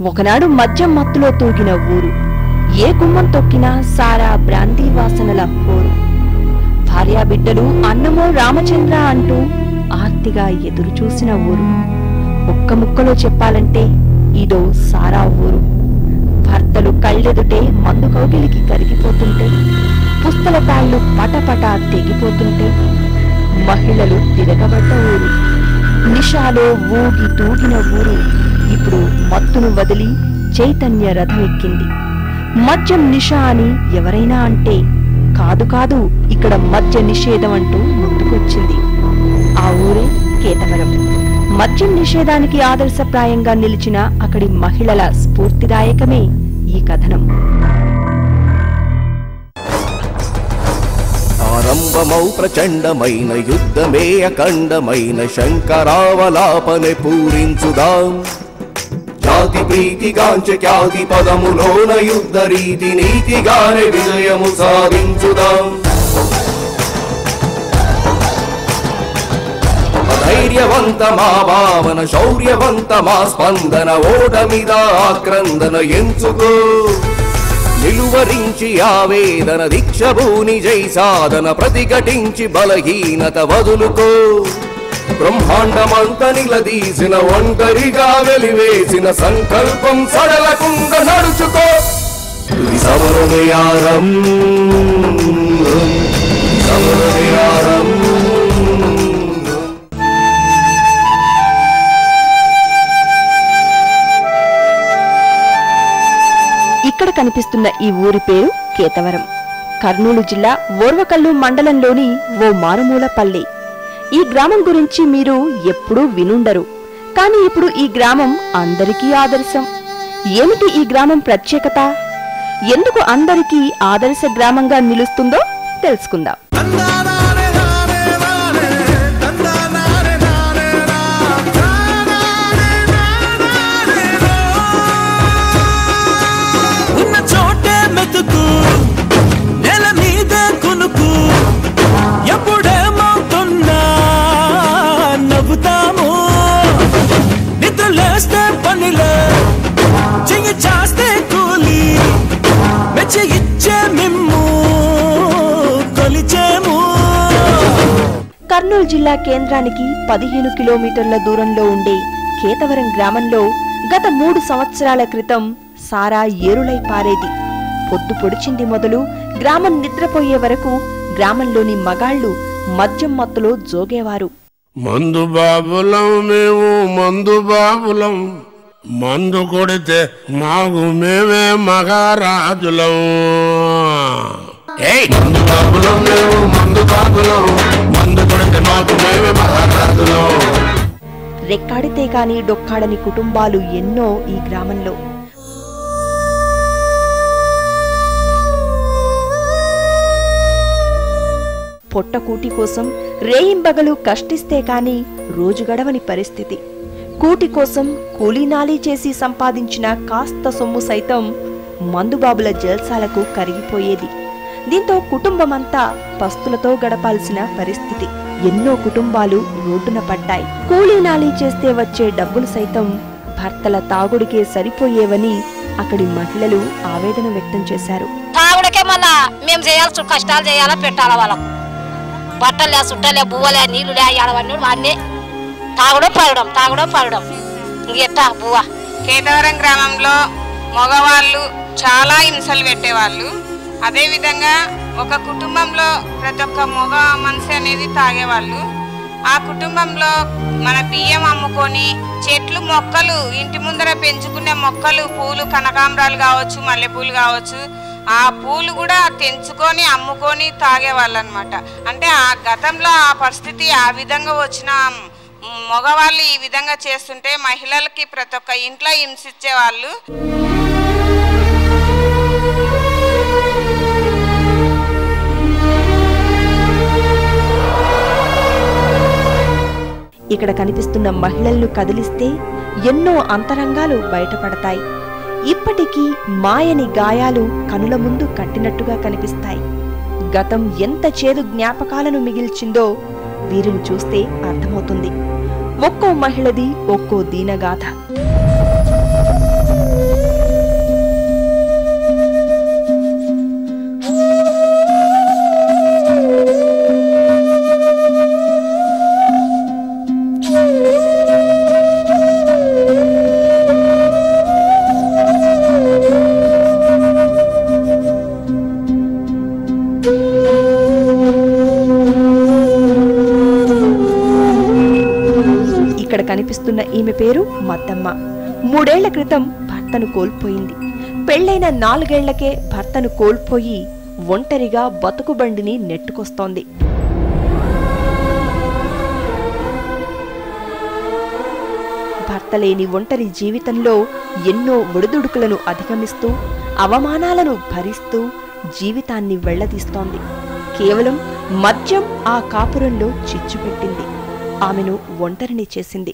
ఒకనాడు మద్యం మత్తులో తూగిన ఊరు. ఏ గుమ్మం తొక్కినా సారా బ్రాంతి వాసనల హోరు. భార్యాబిడ్డలు అన్నమో రామచంద్ర అంటూ ఆర్తిగా ఎదురుచూసిన ఊరు. ఒక్క ముక్కలో చెప్పాలంటే ఇదో సారా ఊరు. భర్తలు కళ్ళెదుటే మందు కౌగిలికి కరిగిపోతుంటే, పుస్తల తాళ్లు పటపటా తెగిపోతుంటే, మహిళలు తిరగబడ్డ ఊరు. నిషాలో ఊగి తూగిన ఊరు ఇప్పుడు మత్తును వదిలి చైతన్య రథం ఎక్కింది. మద్యం నిషా అని ఎవరైనా అంటే కాదు కాదు, ఇక్కడ మద్య నిషేధం అంటూ ముందుకొచ్చింది. ఆ ఊరే కేతవరం. మద్యం నిషేధానికి ఆదర్శప్రాయంగా నిలిచిన అక్కడి మహిళల స్ఫూర్తిదాయకమే ఈ కథనం. ఆరంభమౌ ప్రచండమైన యుద్ధమే అఖండమైన శంకరావలాపనే పూరించుదాం. జాతి ప్రీతిగాంచె ఖ్యాతి పదములోన యుద్ధ రీతి నీతిగానే విజయము సాధించుదాం. ధైర్యవంత మా భావన, శౌర్యవంత మా స్పందన, ఓటమిద ఆక్రందన ఎంచుకో. నిలువరించి ఆవేదన, దీక్షభూని జై సాధన, ప్రతిఘటించి బలహీనత వదులుకో. బ్రహ్మాండమంత నిలదీసిన, ఒంటరిగా వెలివేసిన సంకల్పం సడలకుండా నడుచుకో. సమరమయారం సమరమయారం. ఇక్కడ కనిపిస్తున్న ఈ ఊరి పేరు కేతవరం. కర్నూలు జిల్లా ఓర్వకల్లు మండలంలోని ఓ మారుమూల పల్లె. ఈ గ్రామం గురించి మీరు ఎప్పుడూ వినుండరు. కానీ ఇప్పుడు ఈ గ్రామం అందరికీ ఆదర్శం. ఏమిటి ఈ గ్రామం ప్రత్యేకత? ఎందుకు అందరికీ ఆదర్శ గ్రామంగా నిలుస్తుందో తెలుసుకుందాం. కర్నూలు జిల్లా కేంద్రానికి 15 కిలోమీటర్ల దూరంలో ఉండే కేతవరం గ్రామంలో గత 3 సంవత్సరాల క్రితం సారా ఏరులై పారేది. పొద్దు పొడిచింది మొదలు గ్రామం నిద్రపోయే వరకు గ్రామంలోని మగాళ్లు మద్యం మత్తులో జోగేవారు. మందు బాబులం మేము, మందు బాబులం, మందు కొడితే మాకు మేమే మగారాజులం. మందు బాబులం మేము, మందు బాబులం, మందు కొడితే మాకు మేమే మగారాజులం. రెక్కాడితే కాని డొక్కాడని కుటుంబాలు ఎన్నో ఈ గ్రామంలో. పొట్టకూటి కోసం రేయింబగలు కష్టిస్తే కాని రోజు గడవని పరిస్థితి. కూటి కోసం కూలీనాలీ చేసి సంపాదించిన కాస్త సొమ్ము సైతం మందుబాబుల జల్సాలకు కరిగిపోయేది. దీంతో కుటుంబమంతా పస్తులతో గడపాల్సిన పరిస్థితి. ఎన్నో కుటుంబాలు రోడ్డున పడ్డాయి. కూలీనాలీ చేస్తే వచ్చే డబ్బులు సైతం భర్తల తాగుడికే సరిపోయేవని అక్కడి మహిళలు ఆవేదన వ్యక్తం చేశారు. తాగుడికే మళ్ళా మేము చేయాల్సి కష్టాలు చేయాలా, పెట్టాలా, వాళ్ళకు బట్టలే, సుట్టలే, బువ్వలే, నీళ్లులే, ఆడవన్నీ వాడినే తాగుడం పడడం, తాగుడం పడడం. ఇంకెట్టా బువ్వ. కేతవరం గ్రామంలో మగవాళ్ళు చాలా హింసలు పెట్టేవాళ్ళు. అదేవిధంగా ఒక కుటుంబంలో ప్రతి ఒక్క మగ మనిషి అనేది తాగేవాళ్ళు. ఆ కుటుంబంలో మన బియ్యం అమ్ముకొని చెట్లు, మొక్కలు, ఇంటి ముందర పెంచుకునే మొక్కలు, పూలు, కనకాంబరాలు కావచ్చు, మల్లెపూలు కావచ్చు, ఆ పూలు కూడా తెంచుకొని అమ్ముకొని తాగేవాళ్ళు అనమాట. అంటే ఆ గతంలో ఆ పరిస్థితి ఆ విధంగా వచ్చిన మగవాళ్ళు ఈ విధంగా చేస్తుంటే మహిళలకి ప్రతి ఒక్క ఇంట్లో హింసించేవాళ్ళు. ఇక్కడ కనిపిస్తున్న మహిళలను కదిలిస్తే ఎన్నో అంతరంగాలు బయటపడతాయి. ఇప్పటికీ మాయని గాయాలు కనుల ముందు కట్టినట్టుగా కనిపిస్తాయి. గతం ఎంత చేదు జ్ఞాపకాలను మిగిల్చిందో వీరిని చూస్తే అర్థమవుతుంది. ఒక్కో మహిళది ఒక్కో దీనగాథ. కనిపిస్తున్న ఈమె పేరు మద్దమ్మ. 3 ఏళ్ల క్రితం భర్తను కోల్పోయింది. పెళ్లైన 4 ఏళ్లకే భర్తను కోల్పోయి ఒంటరిగా బతుకుబండిని నెట్టుకొస్తోంది. భర్త లేని ఒంటరి జీవితంలో ఎన్నో ఒడిదుడుకులను అధిగమిస్తూ అవమానాలను భరిస్తూ జీవితాన్ని వెళ్లదీస్తోంది. కేవలం మద్యం ఆ కాపురంలో చిచ్చుపెట్టింది. ఆమెను ఒంటరిని చేసింది.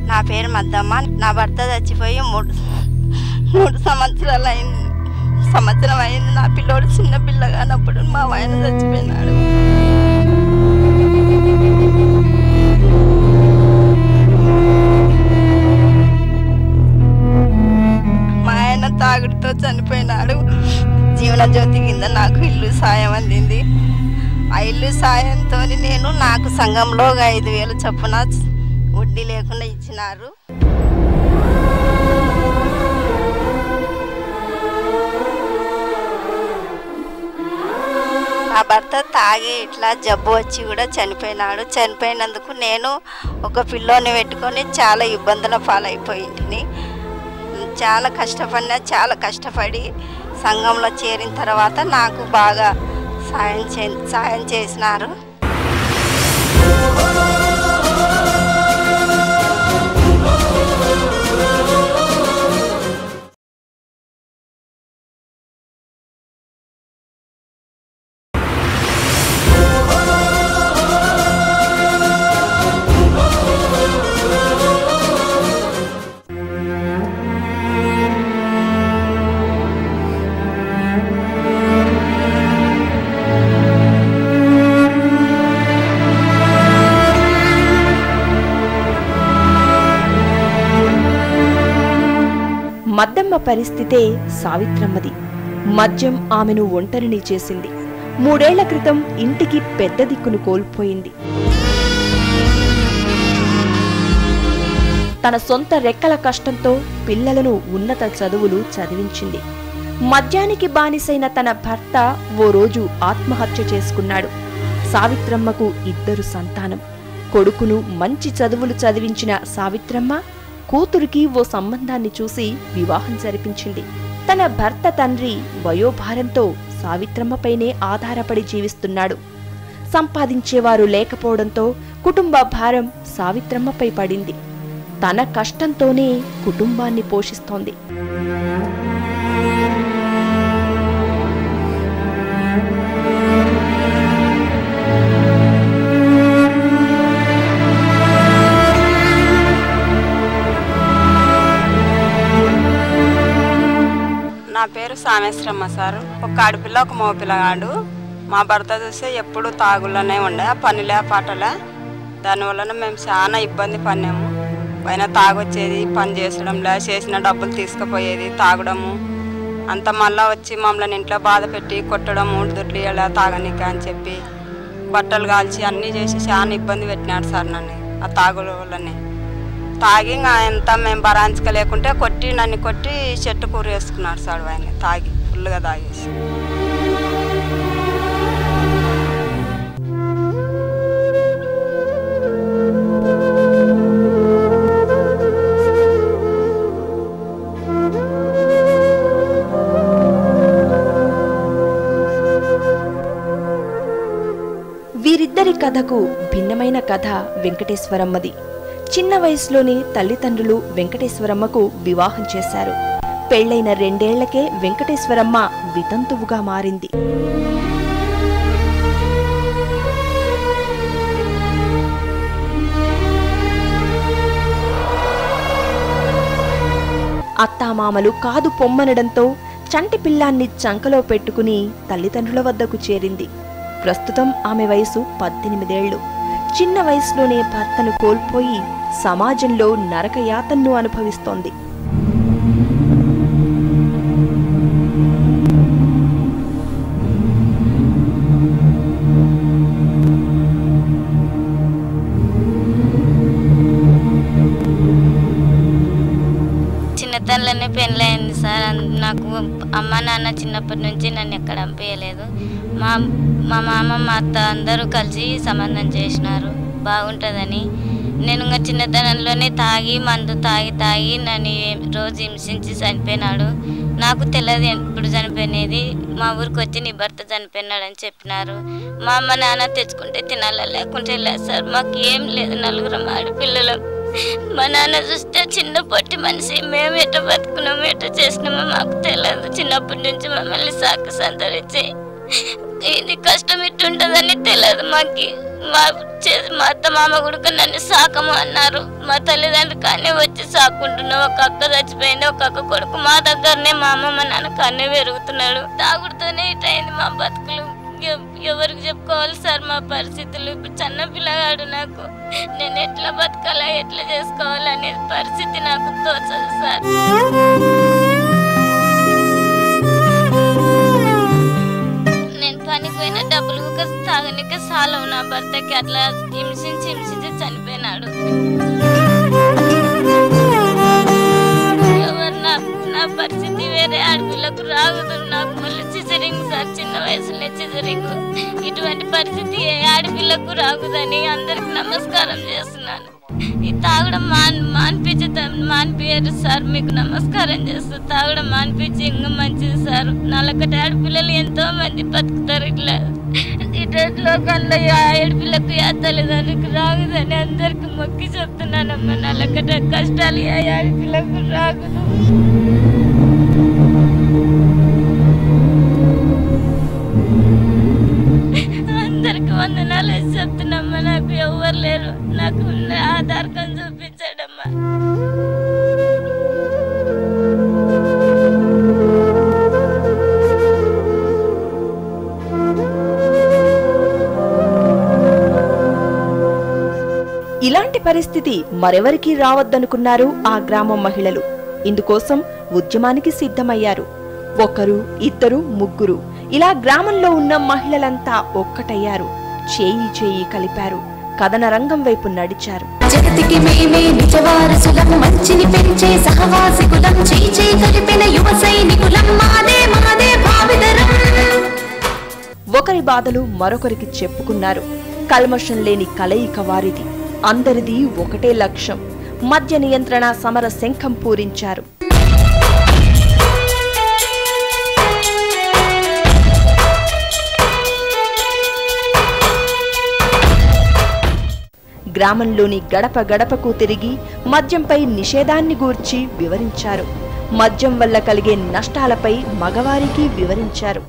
నా పేరు మద్దమ్మ. నా భర్త చచ్చిపోయి 3 సంవత్సరాలు అయింది. సంవత్సరం అయింది. నా పిల్లోడు చిన్న పిల్లగానప్పుడు మా ఆయన చచ్చిపోయినాడు. మా ఆయన తాగుడుతో చనిపోయినాడు. జీవనజ్యోతి కింద నాకు ఇల్లు సాయం అందింది. ఆ ఇల్లు సాయంతో నేను నాకు సంఘంలో 5,000 చొప్పున వడ్డీ లేకుండా ఇచ్చినారు. నా భర్త తాగి ఇట్లా జబ్బు వచ్చి కూడా చనిపోయినాడు. చనిపోయినందుకు నేను ఒక పిల్లోని పెట్టుకొని చాలా ఇబ్బందుల పాలైపోయింది. చాలా కష్టపడి సంఘంలో చేరిన తర్వాత నాకు బాగా సాయం చేసినారు. మద్దమ్మ పరిస్థితే సావిత్రమ్మది. మద్యం ఆమెను ఒంటరిని చేసింది. 3 ఏళ్ల క్రితం ఇంటికి పెద్ద దిక్కును కోల్పోయింది. తన సొంత రెక్కల కష్టంతో పిల్లలను ఉన్నత చదువులు చదివించింది. మద్యానికి బానిసైన తన భర్త ఓ రోజు ఆత్మహత్య చేసుకున్నాడు. సావిత్రమ్మకు 2 సంతానం. కొడుకును మంచి చదువులు చదివించిన సావిత్రమ్మ కూతురికి ఓ సంబంధాన్ని చూసి వివాహం జరిపించింది. తన భర్త తండ్రి వయోభారంతో సావిత్రమ్మపైనే ఆధారపడి జీవిస్తున్నాడు. సంపాదించేవారు లేకపోవడంతో కుటుంబ భారం సావిత్రమ్మపై పడింది. తన కష్టంతోనే కుటుంబాన్ని పోషిస్తోంది. నా పేరు సామేశ్వరమ్మ సార్. ఒక ఆడపిల్ల ఒక మగపిల్లగాడు. మా భర్త చూస్తే ఎప్పుడు తాగుల్లోనే ఉండే, పనిలే పాటలే. దానివల్ల మేము చాలా ఇబ్బంది పడినాము. పైన తాగొచ్చేది, పని చేసడంలే, చేసిన డబ్బులు తీసుకుపోయేది, తాగడము అంత. మళ్ళీ వచ్చి మమ్మల్ని ఇంట్లో బాధ పెట్టి కొట్టడము, దొడ్లు ఇలా తాగనిక అని చెప్పి బట్టలు కాల్చి అన్నీ చేసి చాలా ఇబ్బంది పెట్టినాడు సార్ నన్ను. ఆ తాగుల వల్లనే తాగి ఎంత మేము భరాంచలేకుంటే నన్ను కొట్టి చెట్టు కూర వేసుకున్నాడు సార్ ఆయన తాగి, ఫుల్గా తాగేసి. వీరిద్దరి కథకు భిన్నమైన కథ వెంకటేశ్వరమ్మది. చిన్న వయసులోనే తల్లిదండ్రులు వెంకటేశ్వరమ్మకు వివాహం చేశారు. పెళ్లైన 2 ఏళ్లకే వెంకటేశ్వరమ్మ వితంతువుగా మారింది. అత్తామామలు కాదు పొమ్మనడంతో చంటి పిల్లాన్ని చంకలో పెట్టుకుని తల్లిదండ్రుల వద్దకు చేరింది. ప్రస్తుతం ఆమె వయసు 18 ఏళ్లు. చిన్న వయసులోనే భర్తను కోల్పోయి సమాజంలో నరకయాతన్ను అనుభవిస్తోంది. చిన్నతనంలోనే పెళ్ళయింది సార్. నాకు అమ్మ నాన్న చిన్నప్పటి నుంచి నన్ను ఎక్కడ పంపించలేదు. మా మామ మా అత్త అందరూ కలిసి సంబంధం చేసినారు బాగుంటుందని. నేను ఇంకా చిన్నతనంలోనే మందు తాగి నన్ను రోజు హింసించి చనిపోయినాడు. నాకు తెలియదు ఎప్పుడు చనిపోయినది. మా ఊరికి వచ్చి నీ భర్త చనిపోయినాడని చెప్పినారు. మా అమ్మ నాన్న తెచ్చుకుంటే తినాలా లేకుంటే లేదు సార్. మాకు ఏం లేదు, 4 ఆడపిల్లలు. మా నాన్న చూస్తే చిన్న పొట్టి మనిషి. మేము ఎట్ట బతుకున్నాము ఎట్ట చేసినామో మాకు తెలియదు. చిన్నప్పటి నుంచి మమ్మల్ని సాకు సంతరించి ఇది కష్టం ఇట్టుంటుందని తెలియదు మాకు. మా అత్త మామ కూడా నన్ను సాకము అన్నారు. మా తల్లిదండ్రులు కానీ వచ్చి సాకుంటున్నాం. ఒక అక్క చచ్చిపోయింది, ఒక అక్క కొడుకు మా దగ్గరనే. మా అమ్మ మా నాన్న కన్నే పెరుగుతున్నాడు. తాగుడుతోనే ఇటైంది మా బతుకులు. ఎవరికి చెప్పుకోవాలి సార్ మా పరిస్థితులు? ఇప్పుడు చిన్న పిల్లగాడు నాకు. నేను ఎట్లా బతకాలా ఎట్లా చేసుకోవాలనేది పరిస్థితి నాకు తోచదు సార్. నేను పనికి పోయిన డబ్బులు తాగనిక సాలవు. నా భర్తకి అట్లా హింసించి చనిపోయినాడు. ఎవరు నా పరిస్థితి వేరే ఆడపిల్లకు రాగుదు. నాకు మళ్ళీ సిజరింగ్ సార్, చిన్న వయసులో సిజరింగ్. ఇటువంటి పరిస్థితి ఏ ఆడపిల్లకు రాగుదని అందరికి నమస్కారం చేస్తున్నాను. ఈ తాగడం మానిపించారు సార్. మీకు నమస్కారం చేస్తూ తాగడం మానిపించి ఇంకా మంచిది సార్. 4 ఆడపిల్లలు ఎంతో మంది బతుకుతారు. ఇటువంటి లోకంలో ఆడపిల్లకు తల్లిదండ్రులకు రాగుదని అందరికి మొక్కి చెప్తున్నానమ్మా. 4 కష్టాలు ఆడపిల్లకు రాగుదు. అందరికి వందనాలు చెప్తున్నామ్మా. నాకు ఎవరు లేరు. నాకు ఆధార్ కార్డు చూపించాడమ్మా. ఇలాంటి పరిస్థితి మరెవరికీ రావద్దనుకున్నారు ఆ గ్రామం మహిళలు. ఇందుకోసం ఉద్యమానికి సిద్ధమయ్యారు. 1, 2, 3 ఇలా గ్రామంలో ఉన్న మహిళలంతా ఒక్కటయ్యారు. చేయి కలిపారు. కథన రంగం వైపు నడిచారు. జగతికి మేమే నిజవారసులం, మంచిని పెంచే సహవాసికులం, చేయి కలిపిన యువ సైనికులం, మాదే భావితరం. ఒకరి బాధలు మరొకరికి చెప్పుకున్నారు. కల్మషం లేని కలయిక వారిది. అందరిది ఒకటే లక్ష్యం. మద్య నియంత్రణ సమర శంఖం పూరించారు. గ్రామంలోని గడప గడపకు తిరిగి మద్యంపై నిషేధాన్ని గూర్చి వివరించారు. మద్యం వల్ల కలిగే నష్టాలపై మగవారికి వివరించారు.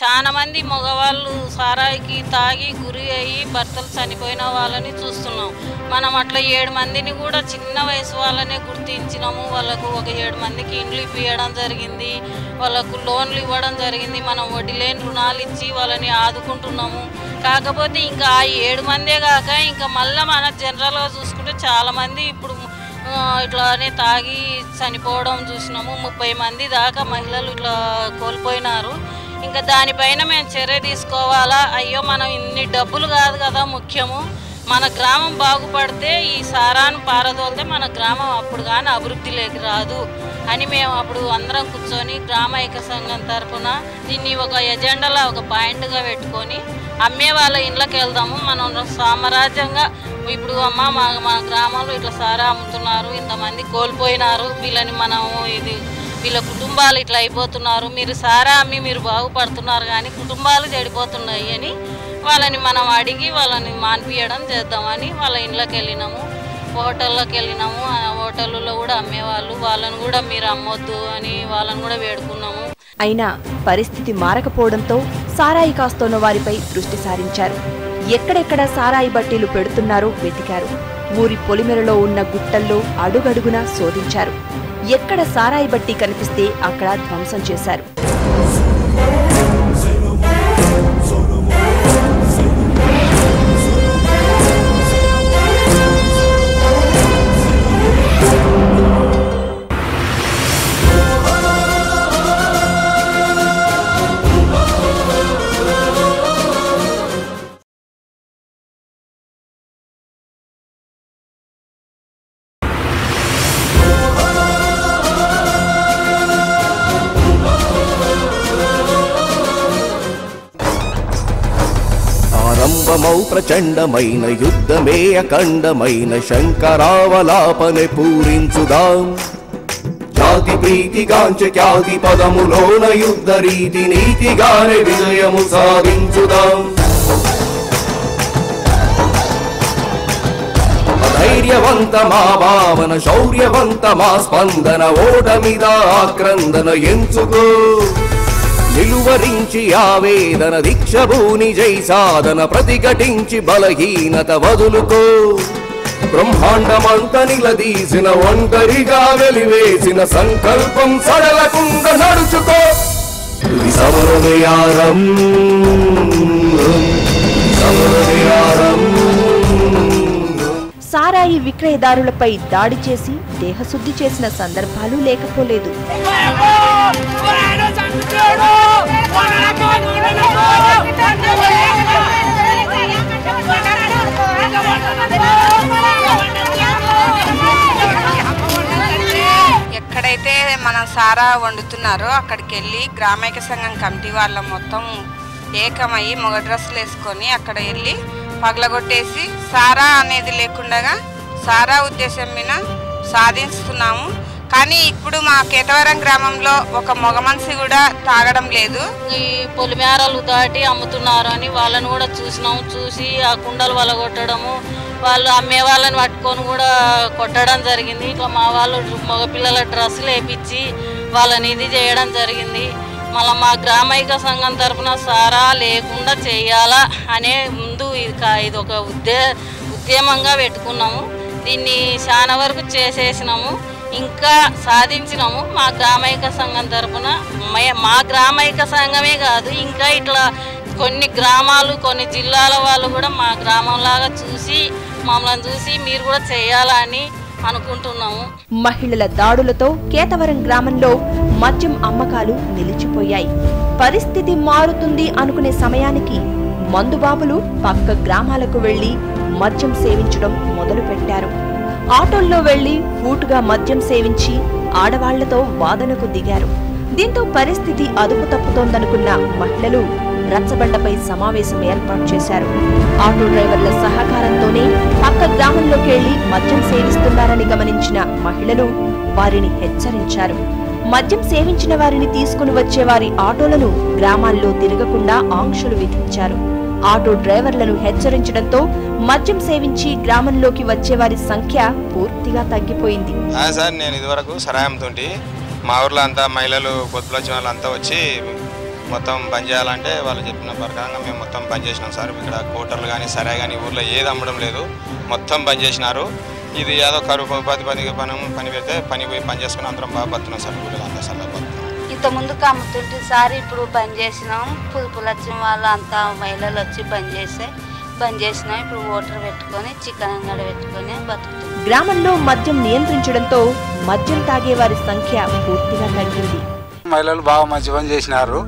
చాలా మంది మగవాళ్ళు సారాయికి తాగి గురి అయ్యి భర్తలు చనిపోయిన వాళ్ళని చూస్తున్నాం. మనం అట్లా 7 మందిని కూడా చిన్న వయసు వాళ్ళనే గుర్తించినాము. వాళ్ళకు ఒక 7 మందికి ఇండ్లు ఇప్పియడం జరిగింది, వాళ్ళకు లోన్లు ఇవ్వడం జరిగింది. మనం వడ్డీ లేని రుణాలు ఇచ్చి వాళ్ళని ఆదుకుంటున్నాము. కాకపోతే ఇంకా ఆ 7 మందే కాక ఇంకా మళ్ళీ మన జనరల్గా చూసుకుంటే చాలామంది ఇప్పుడు ఇట్లానే తాగి చనిపోవడం చూసినాము. 30 మంది దాకా మహిళలు ఇట్లా కోల్పోయినారు. ఇంకా దానిపైన మేము చర్య తీసుకోవాలా? అయ్యో మనం ఇన్ని డబ్బులు కాదు కదా ముఖ్యము, మన గ్రామం బాగుపడితే ఈ సారాను పారదోలితే మన గ్రామం అప్పుడు కానీ అభివృద్ధిలోకి రాదు అని మేము అప్పుడు అందరం కూర్చొని గ్రామ ఐక్య సంఘం తరఫున దీన్ని ఒక ఎజెండాలో ఒక పాయింట్గా పెట్టుకొని అమ్మే వాళ్ళ ఇళ్ళకి వెళ్దాము. మనం సామ్రాజ్యంగా ఇప్పుడు మా గ్రామంలో ఇట్లా సారా అమ్ముతున్నారు, ఇంతమంది కోల్పోయినారు, వీళ్ళని మనము వీళ్ళ కుటుంబాలు ఇట్లా అయిపోతున్నారు, మీరు సారా అమ్మి మీరు బాగుపడుతున్నారు కానీ కుటుంబాలు చెడిపోతున్నాయి అని వాళ్ళని మనం అడిగి వాళ్ళని మాన్పియడం చేద్దామని వాళ్ళ ఇళ్ళకి వెళ్ళినాము. హోటల్లోకి వెళ్ళినాము. ఆ హోటల్లో కూడా అమ్మేవాళ్ళు, వాళ్ళని కూడా మీరు అమ్మొద్దు అని వాళ్ళని కూడా వేడుకున్నాము. అయినా పరిస్థితి మారకపోవడంతో సారాయి కాస్తోన్న వారిపై దృష్టి సారించారు. ఎక్కడెక్కడ సారాయి బట్టీలు పెడుతున్నారో వెతికారు. ఊరి పొలిమెరలో ఉన్న గుట్టల్లో అడుగడుగునా శోధించారు. ఎక్కడ సారాయి బట్టి కనిపిస్తే అక్కడ ధ్వంసం చేశారు. స్తంభమౌ ప్రచండమైన యుద్ధమే అఖండమైన శంకరావలాపనే పూరించుదాం జాతి ప్రీతిగాంచ ఖ్యాతి పదములోన యుద్ధ రీతి నీతిగానే విజయము సాధించుదాం ధైర్యవంత మా భావన శౌర్యవంత మా స్పందన ఓటమిద ఆక్రందన ఎంచుకో నిలువరించి ఆవేదన దీక్షభూని జై సాధన ప్రతిఘటించి బలహీనత వదులుకో బ్రహ్మాండమంత నిలదీసిన ఒంటరిగా వెలివేసిన సంకల్పం సడలకుండా నడుచుకో సమరమయారం సమరమయారం సారాయి విక్రయదారులపై దాడి చేసి దేహశుద్ధి చేసిన సందర్భాలు లేకపోలేదు. ఎక్కడైతే మనం సారా వండుతున్నారో అక్కడికి వెళ్ళి గ్రామైక సంఘం కమిటీ వాళ్ళ మొత్తం ఏకమయ్యి మొగ డ్రెస్సులు వేసుకొని అక్కడ వెళ్ళి పగలగొట్టేసి సారా అనేది లేకుండా సారా ఉద్దేశం మీద సాధిస్తున్నాము. కానీ ఇప్పుడు మా కేతవరం గ్రామంలో ఒక మగ మనిషి కూడా తాగడం లేదు. ఈ పొలిమేరలు దాటి అమ్ముతున్నారు అని వాళ్ళని కూడా చూసినాము. చూసి ఆ కుండలు వలగొట్టడము, వాళ్ళు అమ్మే వాళ్ళని పట్టుకొని కూడా కొట్టడం జరిగింది. ఇట్లా మా వాళ్ళు మగపిల్లల డ్రెస్సులు వేయించి వాళ్ళని ఇది చేయడం జరిగింది. మళ్ళీ మా గ్రామైక సంఘం తరఫున సారా లేకుండా చేయాలా అనే ముందు ఇది ఒక ఉద్యమంగా పెట్టుకున్నాము. దీన్ని చాలా వరకు చేసేసినాము, ఇంకా సాధించినాము. మా గ్రామైక సంఘం తరఫున మా గ్రామైక సంఘమే కాదు, ఇంకా ఇట్లా కొన్ని గ్రామాలు కొన్ని జిల్లాల వాళ్ళు కూడా మా గ్రామంలాగా చూసి మమ్మల్ని చూసి మీరు కూడా చేయాలని అనుకుంటున్నాము. మహిళల దాడులతో కేతవరం గ్రామంలో మద్యం అమ్మకాలు నిలిచిపోయాయి. పరిస్థితి మారుతుంది అనుకునే సమయానికి మందుబాబులు పక్క గ్రామాలకు వెళ్లి మద్యం సేవించడం మొదలుపెట్టారు. ఆటోల్లో వెళ్లి ఫూటుగా మద్యం సేవించి ఆడవాళ్లతో వాదనకు దిగారు. దీంతో పరిస్థితి అదుపు తప్పుతోందనుకున్న మహిళలు రచ్చబండపై సమావేశం ఏర్పాటు చేశారు. ఆటో డ్రైవర్ల సహకారంతోనే పక్క గ్రామంలోకి వెళ్లి మద్యం సేవిస్తున్నారని గమనించిన మహిళలు వారిని హెచ్చరించారు. మద్యం సేవించిన వారిని తీసుకుని వచ్చే వారి ఆటోలను గ్రామాల్లో తిరగకుండా ఆంక్షలు విధించారు. ఆటో డ్రైవర్లను హెచ్చరించడంతో మద్యం సేవించి గ్రామంలోకి వచ్చే వారి సంఖ్య పూర్తిగా తగ్గిపోయింది. సార్, నేను ఇదివరకు సరాయంతో మా ఊర్లో అంతా మహిళలు పొత్తులు వచ్చిన వాళ్ళంతా వచ్చి మొత్తం బంద్ చేయాలంటే వాళ్ళు చెప్పిన ప్రకారంగా మేము మొత్తం బంద్ చేసినాం సార్. ఇక్కడ కోటర్లు కానీ సరాయి కానీ ఊర్లో ఏది అమ్మడం లేదు, మొత్తం బంద్ చేసినారు. ఇది ఏదో కరువు పని పెడితే పని పోయి పని చేసుకుని అందరం బాగా బతున్నాం సార్. ఊళ్ళో అంతా సరదా బతున్నాం. ఇంతకుముందు అమ్ముతుంటే సార్ ఇప్పుడు బంద్ చేసినాం. పుదుపులు వచ్చిన వాళ్ళు అంతా మహిళలు వచ్చి బంద్ చేసినాం. ఇప్పుడు ఓటర్ పెట్టుకొని చికెన్ అంగడి పెట్టుకొని బతుకుతున్నాం. గ్రామంలో మద్యం నియంత్రించడంతో మద్యం తాగే వారి సంఖ్య పూర్తిగా తగ్గింది. మహిళలు బాగా మంచి పని చేసినారు.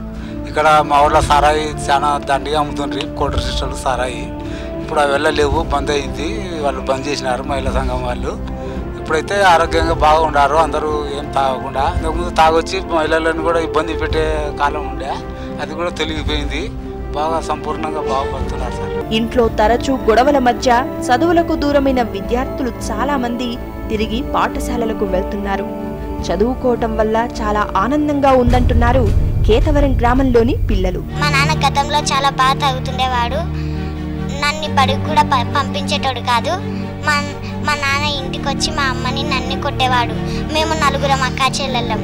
ఇక్కడ మా ఊళ్ళో సారాయి చాలా దండిగా అమ్ముతుండ్రి, కోటర్ సిస్టర్లు సారాయి. ఇప్పుడు అవి వెళ్ళలేవు, బంద్ అయింది. వాళ్ళు బంద్ చేసినారు మహిళా సంఘం వాళ్ళు. ఇప్పుడైతే ఆరోగ్యంగా బాగా ఉన్నారు, అందరూ ఏం తాగకుండా. ఇంతకుముందు తాగొచ్చి మహిళలను కూడా ఇబ్బంది పెట్టే కాలం ఉండే, అది కూడా తొలగిపోయింది. బాగా సంపూర్ణంగా బాగుపడుతున్నారు సార్. ఇంట్లో తరచూ గొడవల మధ్య చదువులకు దూరమైన విద్యార్థులు చాలా మంది తిరిగి పాఠశాలలకు వెళ్తున్నారు. చదువుకోవటం వల్ల చాలా ఆనందంగా ఉందంటున్నారు కేతవరం గ్రామంలోని పిల్లలు. మా నాన్న గతంలో చాలా బాగా తాగుతుండేవాడు. నన్ను బడికి కూడా పంపించేటోడు కాదు. మా నాన్న ఇంటికి వచ్చి మా అమ్మని నన్ను కొట్టేవాడు. మేము నలుగురం అక్కా చెల్లెళ్ళం.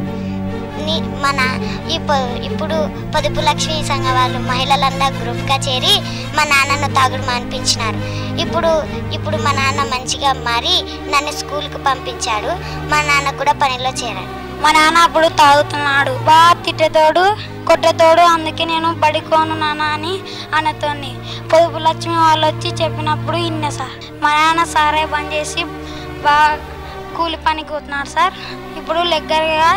ఇప్పుడు పొదుపు లక్ష్మీ సంఘ వాళ్ళు మహిళలంతా గ్రూప్గా చేరి మా నాన్నను తాగుడు మానిపించినారు. ఇప్పుడు మా నాన్న మంచిగా మారి నన్ను స్కూల్కి పంపించాడు. మా నాన్న కూడా పనిలో చేరాడు. మా నాన్న అప్పుడు తాగుతున్నాడు, బాగా తిట్టేతోడు కొట్టేతోడు. అందుకే నేను బడికోను నాన్న అని అనతోని పొదుపు లక్ష్మి వాళ్ళు వచ్చి చెప్పినప్పుడు ఇన్న సార్. మా నాన్న సారే బంద్ చేసి బాగా కూలి పనికి పోతున్నాడు సార్. ఇప్పుడు రెగ్యులర్గా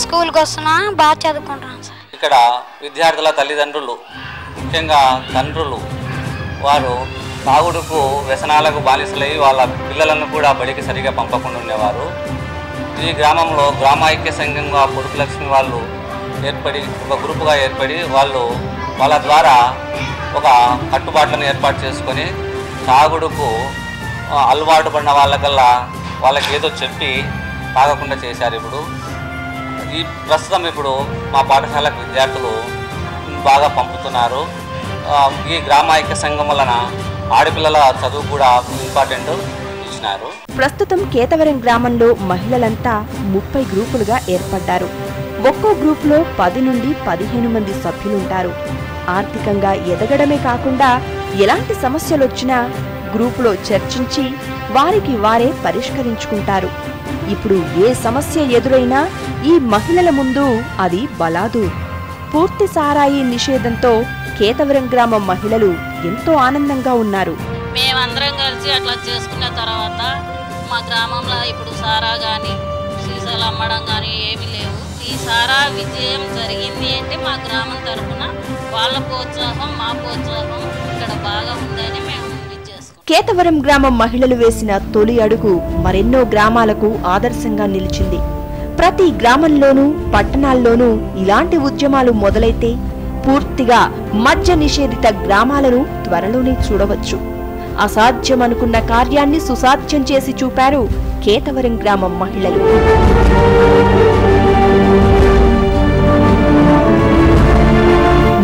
స్కూల్కి వస్తున్నా, బాగా చదువుకుంటున్నాను సార్. ఇక్కడ విద్యార్థుల తల్లిదండ్రులు, ముఖ్యంగా తండ్రులు, వారు తాగుడుకు వ్యసనాలకు బానిసలై వాళ్ళ పిల్లలను కూడా బడికి సరిగా పంపకుండా ఉండేవారు. ఈ గ్రామంలో గ్రామైక్య సంఘంగా పొదుపు లక్ష్మి వాళ్ళు ఏర్పడి ఒక గ్రూపుగా ఏర్పడి వాళ్ళ ద్వారా ఒక కట్టుబాట్లను ఏర్పాటు చేసుకొని తాగుడుకు అలవాటు పడిన వాళ్ళకల్లా వాళ్ళకి ఏదో చెప్పి తాగకుండా చేశారు. ఈ ప్రస్తుతం మా పాఠశాలకు విద్యార్థులు బాగా పంపుతున్నారు. ఈ గ్రామ ఐక్య సంఘం వలన ఆడపిల్లల చదువు కూడా ఇంపార్టెంట్ ఇచ్చినారు. ప్రస్తుతం కేతవరం గ్రామంలో మహిళలంతా 30 గ్రూపులుగా ఏర్పడ్డారు. ఒక్కో గ్రూపులో 10 నుండి 15 మంది సభ్యులుంటారు. ఆర్థికంగా ఎదగడమే కాకుండా ఎలాంటి సమస్యలొచ్చినా గ్రూపులో చర్చించి వారికి వారే పరిష్కరించుకుంటారు. ఇప్పుడు ఏ సమస్య ఎదురైనా ఈ మహిళల ముందు అది బలాదూర్. పూర్తి సారాయి నిషేధంతో కేతవరం గ్రామ మహిళలు ఎంతో ఆనందంగా ఉన్నారు. మేమందరం కలిసి అట్లా చేసుకున్న తర్వాత మా గ్రామంలో ఇప్పుడు సారా కానీ సీసాలు అమ్మడం కానీ ఏమీ లేవు. ఈ సారా విజయం జరిగింది అంటే మా గ్రామం తరఫున వాళ్ళ ప్రోత్సాహం మా ప్రోత్సాహం ఇక్కడ బాగా ఉందని మేము చేసుకున్నాం. కేతవరం గ్రామం మహిళలు వేసిన తొలి అడుగు మరెన్నో గ్రామాలకు ఆదర్శంగా నిలిచింది. ప్రతి గ్రామంలోనూ పట్టణాల్లోనూ ఇలాంటి ఉద్యమాలు మొదలైతే పూర్తిగా మద్య నిషేధిత గ్రామాలను త్వరలోనే చూడవచ్చు. అసాధ్యమనుకున్న కార్యాన్ని సుసాధ్యం చేసి చూపారు కేతవరం గ్రామం మహిళలు.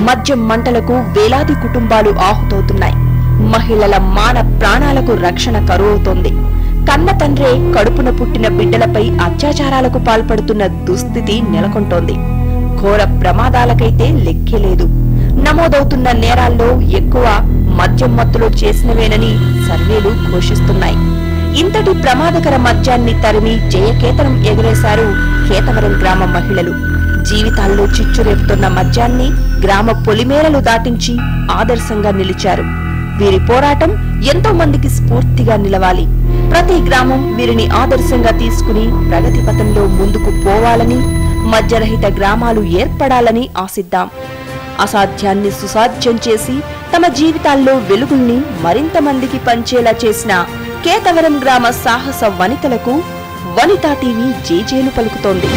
మద్యం మంటలకు వేలాది కుటుంబాలు ఆహుతవుతున్నాయి. మహిళల మాన ప్రాణాలకు రక్షణ కరువవుతోంది. కన్న తండ్రే కడుపున పుట్టిన బిడ్డలపై అత్యాచారాలకు పాల్పడుతున్న దుస్థితి నెలకొంటోంది. ఘోర ప్రమాదాలకైతే లెక్కే లేదు. నమోదవుతున్న నేరాల్లో ఎక్కువ మద్యం మత్తులో చేసినవేనని సర్వేలు ఘోషిస్తున్నాయి. ఇంతటి ప్రమాదకర మద్యాన్ని తరిమి జయకేతనం ఎగరేశారు కేతవరం గ్రామ మహిళలు. జీవితాల్లో చిచ్చురేపుతున్న మద్యాన్ని గ్రామ పొలిమేరలు దాటించి ఆదర్శంగా నిలిచారు. వీరి పోరాటం ఎంతో మందికి స్ఫూర్తిగా నిలవాలి. ప్రతి గ్రామం వీరిని ఆదర్శంగా తీసుకుని ప్రగతి పథంలో ముందుకు పోవాలని, మద్యరహిత గ్రామాలు ఏర్పడాలని ఆశిద్దాం. అసాధ్యాన్ని సుసాధ్యం చేసి తమ జీవితాల్లో వెలుగుల్ని మరింత మందికి పంచేలా చేసిన కేతవరం గ్రామ సాహస వనితలకు వనితా టీవీ జేజేలు పలుకుతోంది.